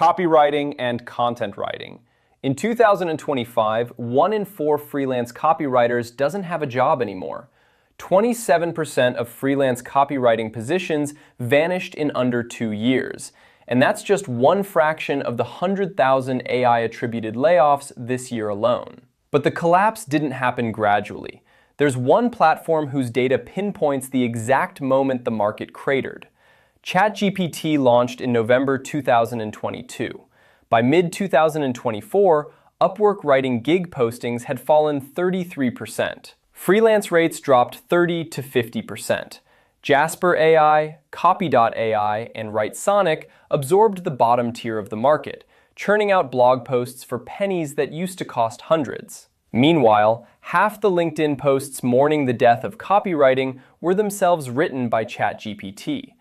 Copywriting and content writing. In 2025, 1 in 4 freelance copywriters doesn't have a job anymore. 27% of freelance copywriting positions vanished in under 2 years. And that's just one fraction of the 100,000 AI-attributed layoffs this year alone. But the collapse didn't happen gradually. There's one platform whose data pinpoints the exact moment the market cratered. ChatGPT launched in November 2022. By mid-2024, Upwork writing gig postings had fallen 33%. Freelance rates dropped 30 to 50%. Jasper AI, Copy.ai, and Writesonic absorbed the bottom tier of the market, churning out blog posts for pennies that used to cost hundreds. Meanwhile, half the LinkedIn posts mourning the death of copywriting were themselves written by ChatGPT.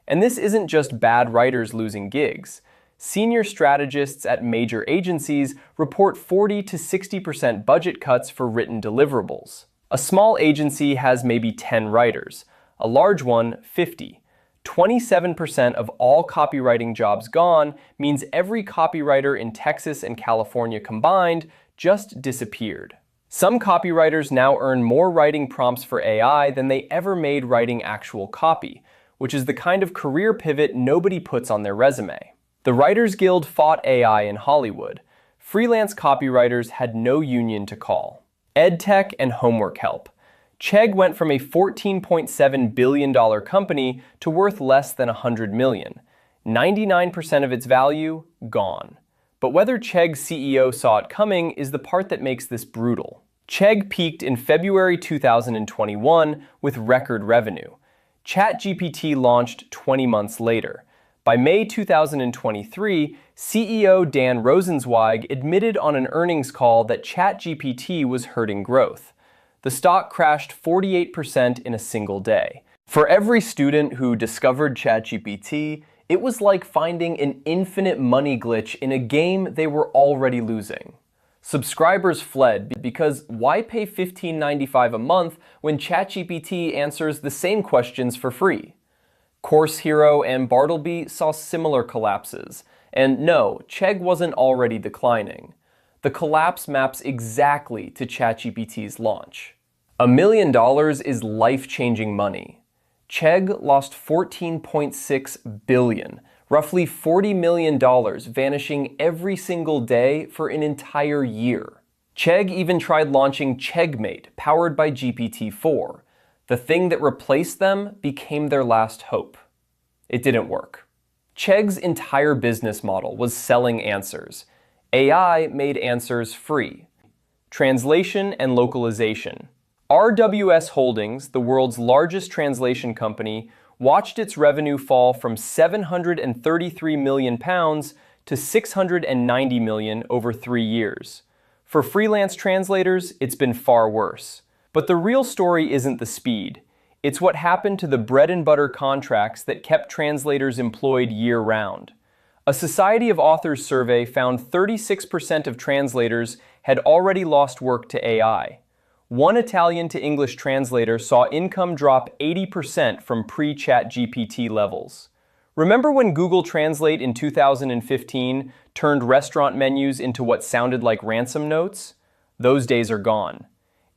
And this isn't just bad writers losing gigs. Senior strategists at major agencies report 40 to 60% budget cuts for written deliverables. A small agency has maybe 10 writers. A large one, 50. 27% of all copywriting jobs gone means every copywriter in Texas and California combined just disappeared. Some copywriters now earn more writing prompts for AI than they ever made writing actual copy, which is the kind of career pivot nobody puts on their resume. The Writers Guild fought AI in Hollywood. Freelance copywriters had no union to call. EdTech and homework help. Chegg went from a $14.7 billion company to worth less than $100 million. 99% of its value, gone. But whether Chegg's CEO saw it coming is the part that makes this brutal. Chegg peaked in February 2021 with record revenue. ChatGPT launched 20 months later. By May 2023, CEO Dan Rosenzweig admitted on an earnings call that ChatGPT was hurting growth. The stock crashed 48% in a single day. For every student who discovered ChatGPT, it was like finding an infinite money glitch in a game they were already losing. Subscribers fled because why pay $15.95 a month when ChatGPT answers the same questions for free? Course Hero and Bartleby saw similar collapses. And no, Chegg wasn't already declining. The collapse maps exactly to ChatGPT's launch. $1 million is life-changing money. Chegg lost $14.6 billion, roughly $40 million vanishing every single day for an entire year. Chegg even tried launching Cheggmate, powered by GPT-4. The thing that replaced them became their last hope. It didn't work. Chegg's entire business model was selling answers. AI made answers free. Translation and localization. RWS Holdings, the world's largest translation company, watched its revenue fall from £733 million to $690 million over 3 years. For freelance translators, it's been far worse. But the real story isn't the speed. It's what happened to the bread-and-butter contracts that kept translators employed year-round. A Society of Authors survey found 36% of translators had already lost work to AI. One Italian to English translator saw income drop 80% from pre-ChatGPT levels. Remember when Google Translate in 2015 turned restaurant menus into what sounded like ransom notes? Those days are gone.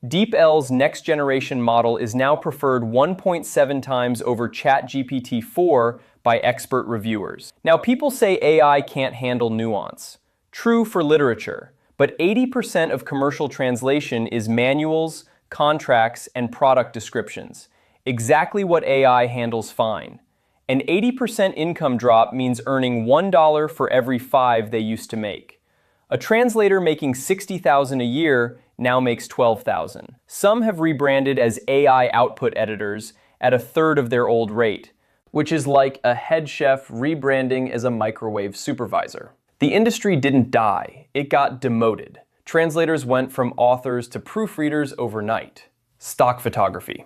DeepL's next-generation model is now preferred 1.7 times over ChatGPT-4 by expert reviewers. Now, people say AI can't handle nuance. True for literature, but 80% of commercial translation is manuals, contracts, and product descriptions. Exactly what AI handles fine. An 80% income drop means earning $1 for every 5 they used to make. A translator making $60,000 a year now makes $12,000. Some have rebranded as AI output editors at a third of their old rate, which is like a head chef rebranding as a microwave supervisor. The industry didn't die, it got demoted. Translators went from authors to proofreaders overnight. Stock photography.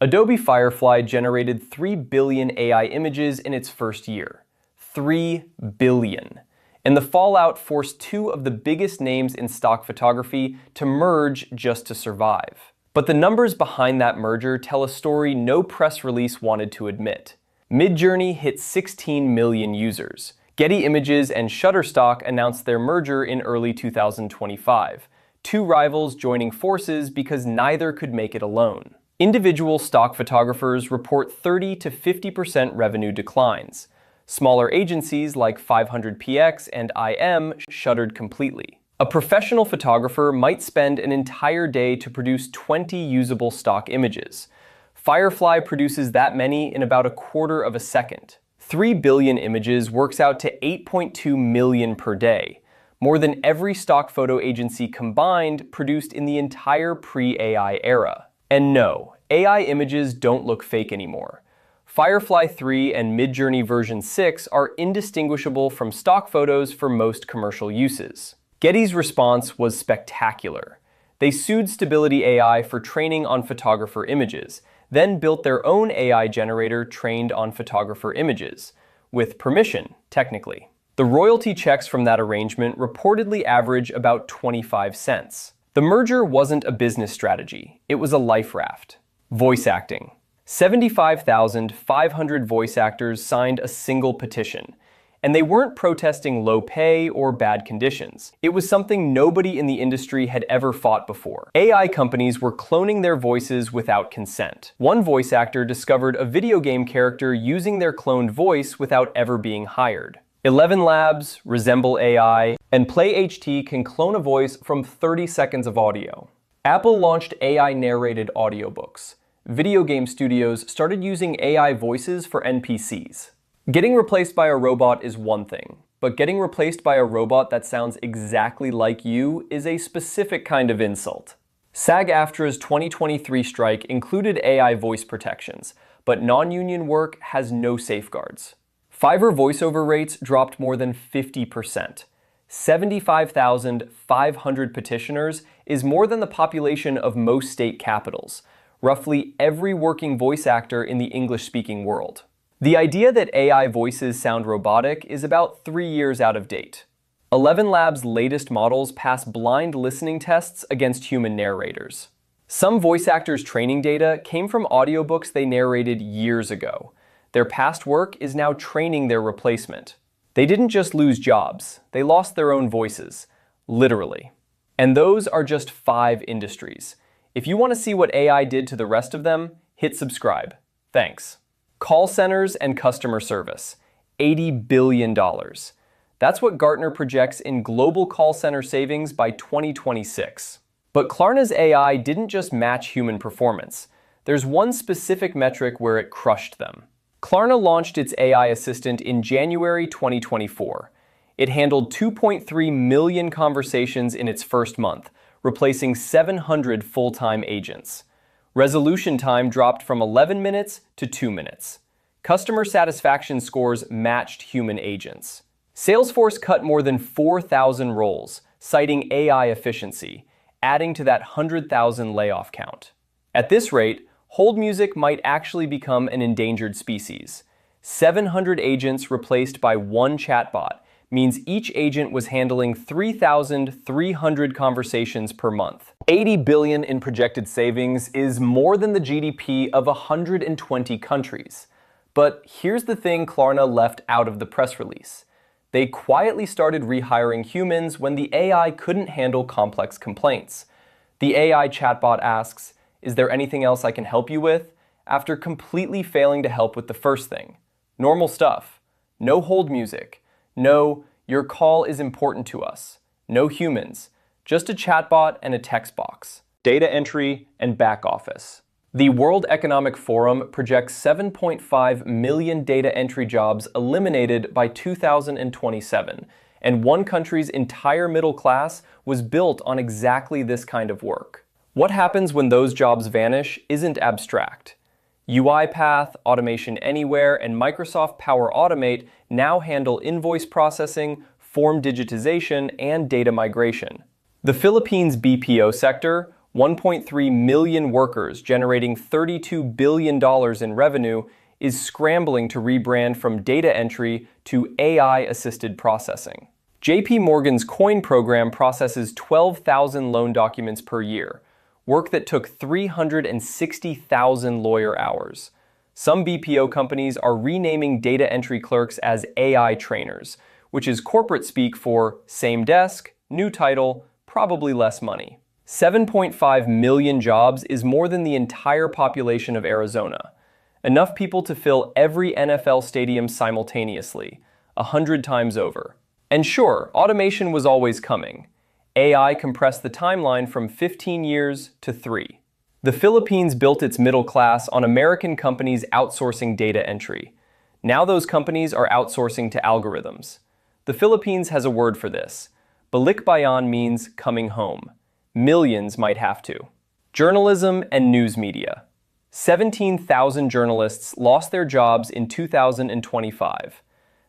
Adobe Firefly generated 3 billion AI images in its first year. 3 billion. And the fallout forced 2 of the biggest names in stock photography to merge just to survive. But the numbers behind that merger tell a story no press release wanted to admit. Midjourney hit 16 million users. Getty Images and Shutterstock announced their merger in early 2025, two rivals joining forces because neither could make it alone. Individual stock photographers report 30 to 50% revenue declines. Smaller agencies like 500px and IM shuttered completely. A professional photographer might spend an entire day to produce 20 usable stock images. Firefly produces that many in about a quarter of a second. 3 billion images works out to 8.2 million per day, more than every stock photo agency combined produced in the entire pre-AI era. And no, AI images don't look fake anymore. Firefly 3 and Midjourney version 6 are indistinguishable from stock photos for most commercial uses. Getty's response was spectacular. They sued Stability AI for training on photographer images, then built their own AI generator trained on photographer images, with permission, technically. The royalty checks from that arrangement reportedly average about 25 cents. The merger wasn't a business strategy, it was a life raft. Voice acting. 75,500 voice actors signed a single petition, and they weren't protesting low pay or bad conditions. It was something nobody in the industry had ever fought before. AI companies were cloning their voices without consent. One voice actor discovered a video game character using their cloned voice without ever being hired. 11 Labs, Resemble AI, and PlayHT can clone a voice from 30 seconds of audio. Apple launched AI-narrated audiobooks. Video game studios started using AI voices for NPCs. Getting replaced by a robot is one thing, but getting replaced by a robot that sounds exactly like you is a specific kind of insult. SAG-AFTRA's 2023 strike included AI voice protections, but non-union work has no safeguards. Fiverr voiceover rates dropped more than 50%. 75,500 petitioners is more than the population of most state capitals, roughly every working voice actor in the English-speaking world. The idea that AI voices sound robotic is about 3 years out of date. 11 Labs' latest models pass blind listening tests against human narrators. Some voice actors' training data came from audiobooks they narrated years ago. Their past work is now training their replacement. They didn't just lose jobs, they lost their own voices, literally. And those are just 5 industries. If you want to see what AI did to the rest of them, hit subscribe. Thanks. Call centers and customer service, $80 billion. That's what Gartner projects in global call center savings by 2026. But Klarna's AI didn't just match human performance. There's one specific metric where it crushed them. Klarna launched its AI assistant in January 2024. It handled 2.3 million conversations in its first month, replacing 700 full-time agents. Resolution time dropped from 11 minutes to 2 minutes. Customer satisfaction scores matched human agents. Salesforce cut more than 4,000 roles, citing AI efficiency, adding to that 100,000 layoff count. At this rate, hold music might actually become an endangered species. 700 agents replaced by one chatbot means each agent was handling 3,300 conversations per month. 80 billion in projected savings is more than the GDP of 120 countries. But here's the thing Klarna left out of the press release. They quietly started rehiring humans when the AI couldn't handle complex complaints. The AI chatbot asks, "Is there anything else I can help you with?" after completely failing to help with the first thing. Normal stuff. No hold music. No, your call is important to us. No humans. Just a chatbot and a text box. Data entry and back office. The World Economic Forum projects 7.5 million data entry jobs eliminated by 2027, and one country's entire middle class was built on exactly this kind of work. What happens when those jobs vanish isn't abstract. UiPath, Automation Anywhere, and Microsoft Power Automate now handle invoice processing, form digitization, and data migration. The Philippines BPO sector, 1.3 million workers generating $32 billion in revenue, is scrambling to rebrand from data entry to AI-assisted processing. JP Morgan's Coin program processes 12,000 loan documents per year, work that took 360,000 lawyer hours. Some BPO companies are renaming data entry clerks as AI trainers, which is corporate speak for same desk, new title, probably less money. 7.5 million jobs is more than the entire population of Arizona. Enough people to fill every NFL stadium simultaneously, 100 times over. And sure, automation was always coming. AI compressed the timeline from 15 years to 3. The Philippines built its middle class on American companies outsourcing data entry. Now those companies are outsourcing to algorithms. The Philippines has a word for this. Balikbayan means coming home. Millions might have to. Journalism and news media. 17,000 journalists lost their jobs in 2025.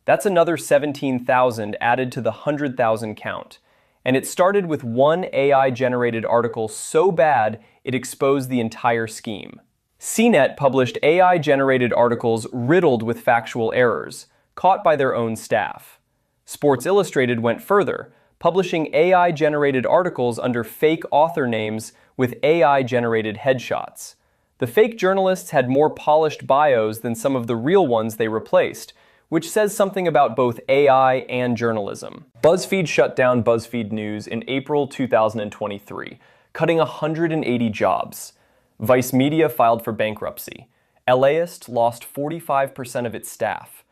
That's another 17,000 added to the 100,000 count. And it started with one AI-generated article so bad it exposed the entire scheme. CNET published AI-generated articles riddled with factual errors, caught by their own staff. Sports Illustrated went further, publishing AI-generated articles under fake author names with AI-generated headshots. The fake journalists had more polished bios than some of the real ones they replaced, which says something about both AI and journalism. BuzzFeed shut down BuzzFeed News in April 2023, cutting 180 jobs. Vice Media filed for bankruptcy. LAist lost 45% of its staff.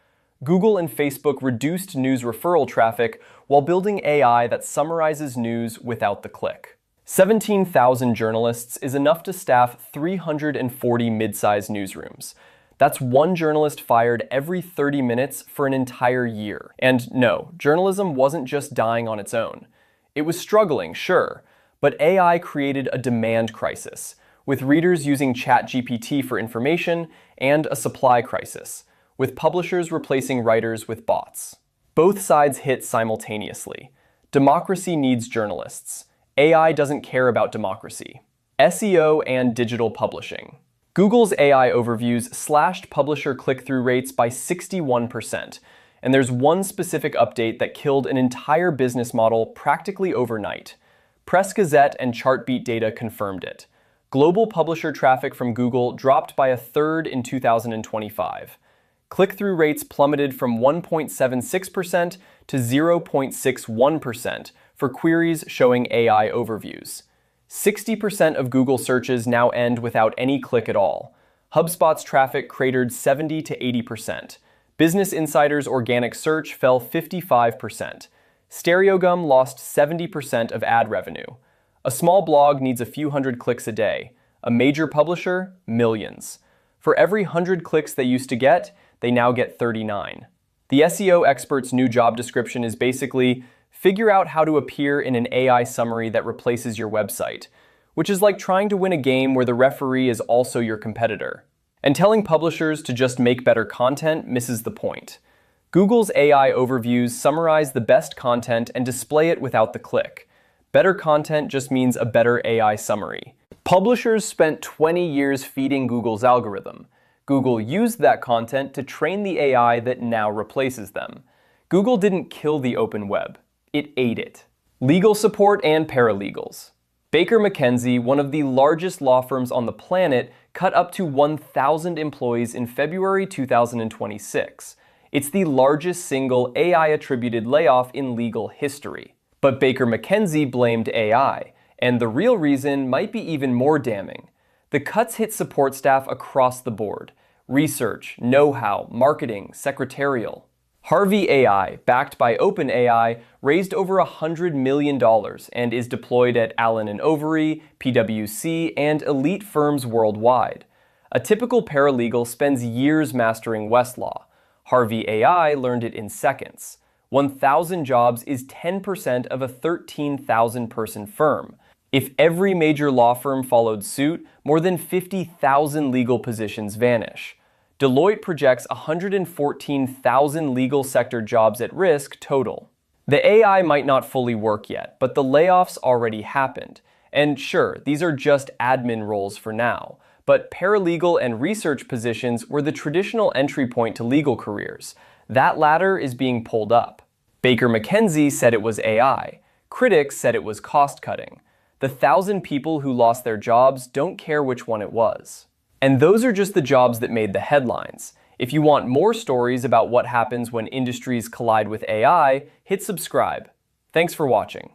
Google and Facebook reduced news referral traffic while building AI that summarizes news without the click. 17,000 journalists is enough to staff 340 mid-sized newsrooms. That's one journalist fired every 30 minutes for an entire year. And no, journalism wasn't just dying on its own. It was struggling, sure, but AI created a demand crisis, with readers using ChatGPT for information, and a supply crisis, with publishers replacing writers with bots. Both sides hit simultaneously. Democracy needs journalists. AI doesn't care about democracy. SEO and Digital Publishing. Google's AI overviews slashed publisher click-through rates by 61%, and there's one specific update that killed an entire business model practically overnight. Press Gazette and Chartbeat data confirmed it. Global publisher traffic from Google dropped by a third in 2025. Click-through rates plummeted from 1.76% to 0.61% for queries showing AI overviews. 60% of Google searches now end without any click at all. HubSpot's traffic cratered 70 to 80%. Business Insider's organic search fell 55%. Stereogum lost 70% of ad revenue. A small blog needs a few hundred clicks a day. A major publisher, millions. For every 100 clicks they used to get, they now get 39. The SEO expert's new job description is basically, figure out how to appear in an AI summary that replaces your website, which is like trying to win a game where the referee is also your competitor. And telling publishers to just make better content misses the point. Google's AI overviews summarize the best content and display it without the click. Better content just means a better AI summary. Publishers spent 20 years feeding Google's algorithm. Google used that content to train the AI that now replaces them. Google didn't kill the open web. It ate it. Legal support and paralegals. Baker McKenzie, one of the largest law firms on the planet, cut up to 1,000 employees in February 2026. It's the largest single AI-attributed layoff in legal history. But Baker McKenzie blamed AI, and the real reason might be even more damning. The cuts hit support staff across the board. Research, know-how, marketing, secretarial. Harvey AI, backed by OpenAI, raised over $100 million and is deployed at Allen & Overy, PwC, and elite firms worldwide. A typical paralegal spends years mastering Westlaw. Harvey AI learned it in seconds. 1,000 jobs is 10% of a 13,000-person firm. If every major law firm followed suit, more than 50,000 legal positions vanish. Deloitte projects 114,000 legal sector jobs at risk total. The AI might not fully work yet, but the layoffs already happened. And sure, these are just admin roles for now, but paralegal and research positions were the traditional entry point to legal careers. That ladder is being pulled up. Baker McKenzie said it was AI. Critics said it was cost-cutting. The 1,000 people who lost their jobs don't care which one it was. And those are just the jobs that made the headlines. If you want more stories about what happens when industries collide with AI, hit subscribe. Thanks for watching.